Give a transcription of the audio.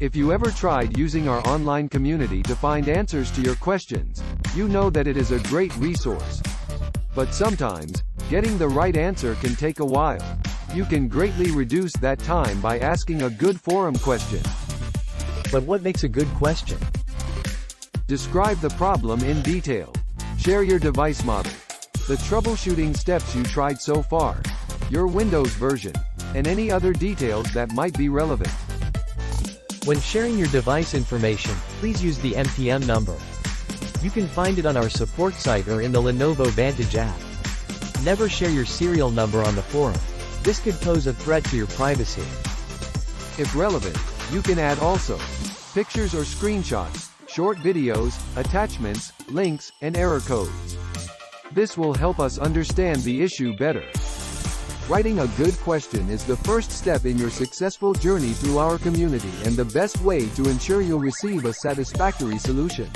If you ever tried using our online community to find answers to your questions, you know that it is a great resource. But sometimes, getting the right answer can take a while. You can greatly reduce that time by asking a good forum question. But what makes a good question? Describe the problem in detail. Share your device model, the troubleshooting steps you tried so far, your Windows version, and any other details that might be relevant. When sharing your device information, please use the MTM number. You can find it on our support site or in the Lenovo Vantage app. Never share your serial number on the forum. This could pose a threat to your privacy. If relevant, you can add also pictures or screenshots, short videos, attachments, links, and error codes. This will help us understand the issue better. Writing a good question is the first step in your successful journey through our community and the best way to ensure you'll receive a satisfactory solution.